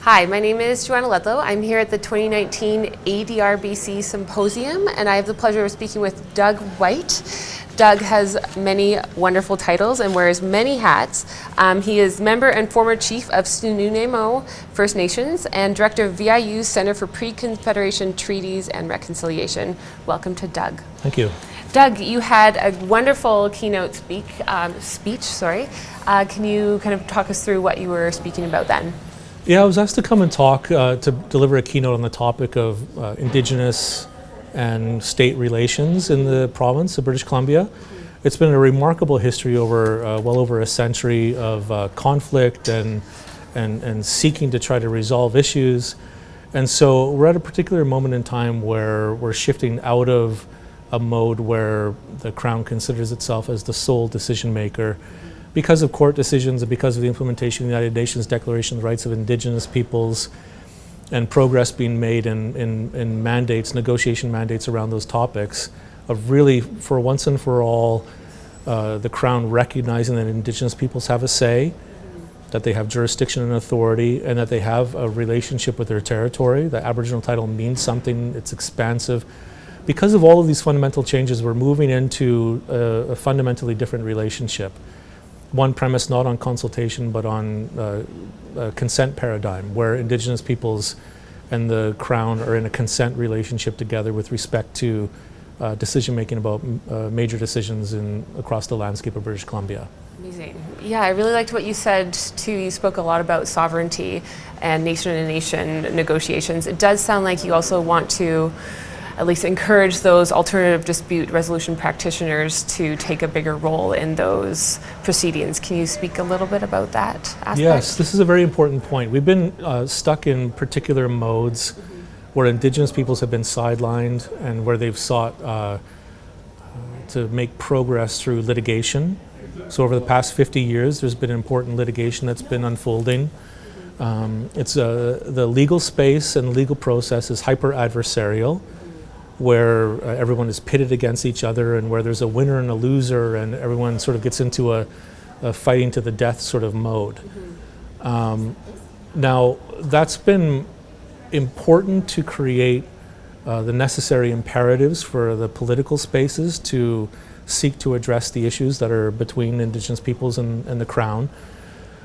Hi, my name is Joanna Ledlow. I'm here at the 2019 ADRBC Symposium, and I have the pleasure of speaking with Doug White. Doug has many wonderful titles and wears many hats. He is member and former chief of Sununemo First Nations and director of VIU's Center for Pre-Confederation Treaties and Reconciliation. Welcome to Doug. Thank you. Doug, you had a wonderful keynote speech. Can you kind of talk us through what you were speaking about then? Yeah, I was asked to come and talk to deliver a keynote on the topic of Indigenous and state relations in the province of British Columbia. It's been a remarkable history over well over a century of conflict and seeking to try to resolve issues. And so we're at a particular moment in time where we're shifting out of a mode where the Crown considers itself as the sole decision maker because of court decisions and because of the implementation of the United Nations Declaration of the Rights of Indigenous Peoples and progress being made in mandates, negotiation mandates around those topics, of really, for once and for all, the Crown recognizing that Indigenous peoples have a say, that they have jurisdiction and authority, and that they have a relationship with their territory. The Aboriginal title means something, it's expansive. Because of all of these fundamental changes, we're moving into a fundamentally different relationship. One premise not on consultation, but on a consent paradigm, where Indigenous peoples and the Crown are in a consent relationship together with respect to decision making about major decisions across the landscape of British Columbia. Amazing. Yeah, I really liked what you said too. You spoke a lot about sovereignty and nation-to-nation negotiations. It does sound like you also want to at least encourage those alternative dispute resolution practitioners to take a bigger role in those proceedings. Can you speak a little bit about that aspect? Yes, this is a very important point. We've been stuck in particular modes where Indigenous peoples have been sidelined and where they've sought to make progress through litigation. So over the past 50 years, there's been important litigation that's been unfolding. It's the legal space and legal process is hyper-adversarial, where everyone is pitted against each other and where there's a winner and a loser and everyone sort of gets into a fighting to the death sort of mode. Now, that's been important to create the necessary imperatives for the political spaces to seek to address the issues that are between Indigenous peoples and the Crown.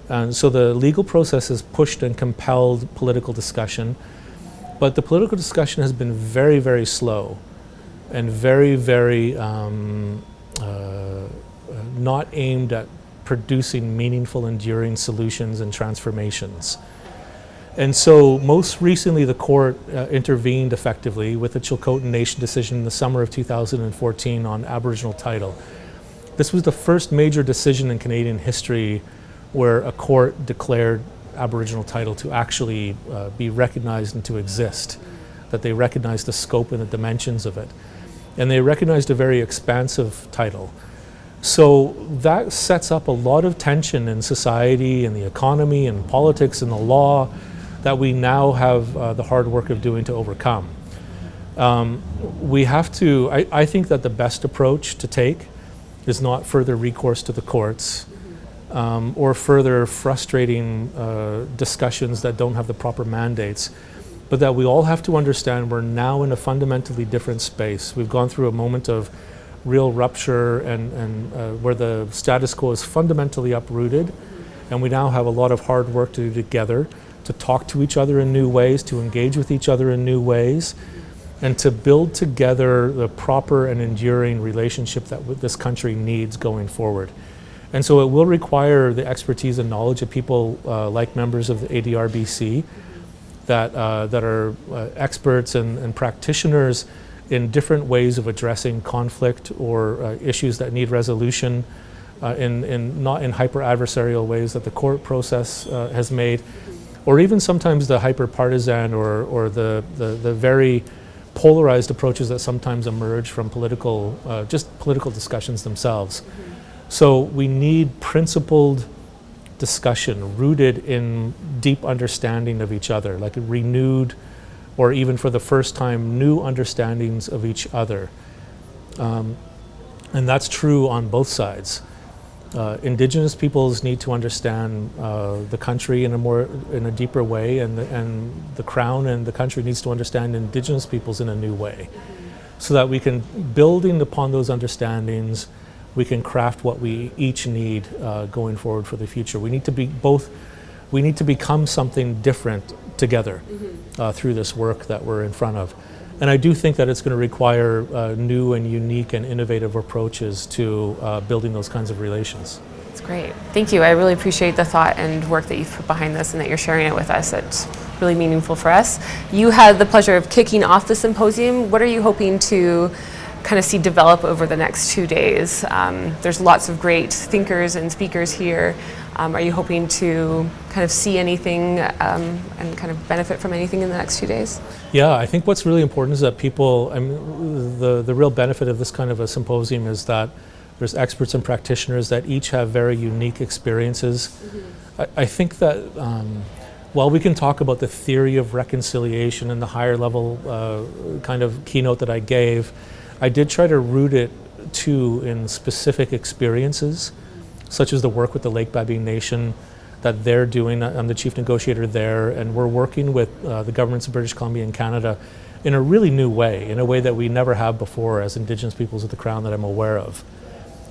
And so the legal process has pushed and compelled political discussion. But the political discussion has been very, very slow and very, very not aimed at producing meaningful, enduring solutions and transformations. And so most recently the court intervened effectively with the Chilcotin Nation decision in the summer of 2014 on Aboriginal title. This was the first major decision in Canadian history where a court declared Aboriginal title to actually be recognized and to exist, that they recognized the scope and the dimensions of it. And they recognized a very expansive title. So that sets up a lot of tension in society and the economy and politics and the law that we now have the hard work of doing to overcome. We have to, I think that the best approach to take is not further recourse to the courts or further frustrating discussions that don't have the proper mandates, but that we all have to understand we're now in a fundamentally different space. We've gone through a moment of real rupture and where the status quo is fundamentally uprooted, and we now have a lot of hard work to do together to talk to each other in new ways, to engage with each other in new ways, and to build together the proper and enduring relationship that this country needs going forward. And so it will require the expertise and knowledge of people like members of the ADRBC that are experts and practitioners in different ways of addressing conflict or issues that need resolution not in hyper-adversarial ways that the court process has made, or even sometimes the hyper-partisan or the very polarized approaches that sometimes emerge from just political discussions themselves. So we need principled discussion rooted in deep understanding of each other, like a renewed or even for the first time new understandings of each other. And that's true on both sides. Indigenous peoples need to understand the country in a deeper way, and the Crown and the country needs to understand Indigenous peoples in a new way, so that we can, building upon those understandings, we can craft what we each need going forward for the future. We need to be both. We need to become something different together through this work that we're in front of. And I do think that it's going to require new and unique and innovative approaches to building those kinds of relations. That's great. Thank you. I really appreciate the thought and work that you've put behind this and that you're sharing it with us. It's really meaningful for us. You had the pleasure of kicking off the symposium. What are you hoping to kind of see develop over the next 2 days? There's lots of great thinkers and speakers here. Are you hoping to kind of see anything and kind of benefit from anything in the next 2 days? Yeah, I think what's really important is that people, I mean, the real benefit of this kind of a symposium is that there's experts and practitioners that each have very unique experiences. I think that while we can talk about the theory of reconciliation and the higher level kind of keynote that I gave, I did try to root it too in specific experiences, such as the work with the Lake Babine Nation that they're doing. I'm the chief negotiator there, and we're working with the governments of British Columbia and Canada in a really new way, in a way that we never have before as Indigenous peoples of the Crown that I'm aware of,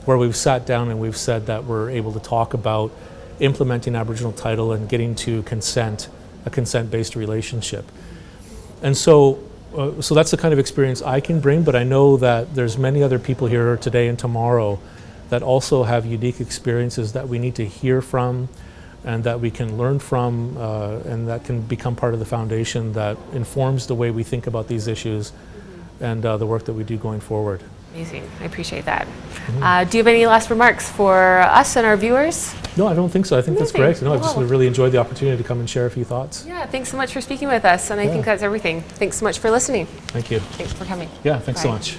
where we've sat down and we've said that we're able to talk about implementing Aboriginal title and getting to consent, a consent-based relationship. And so that's the kind of experience I can bring, but I know that there's many other people here today and tomorrow that also have unique experiences that we need to hear from and that we can learn from, and that can become part of the foundation that informs the way we think about these issues and the work that we do going forward. Amazing. I appreciate that. Do you have any last remarks for us and our viewers? No, I don't think so. I think that's great. No, I've just Wow. really enjoyed the opportunity to come and share a few thoughts. Yeah, thanks so much for speaking with us, and I think that's everything. Thanks so much for listening. Thank you. Thanks for coming. Yeah, thanks so Bye. much.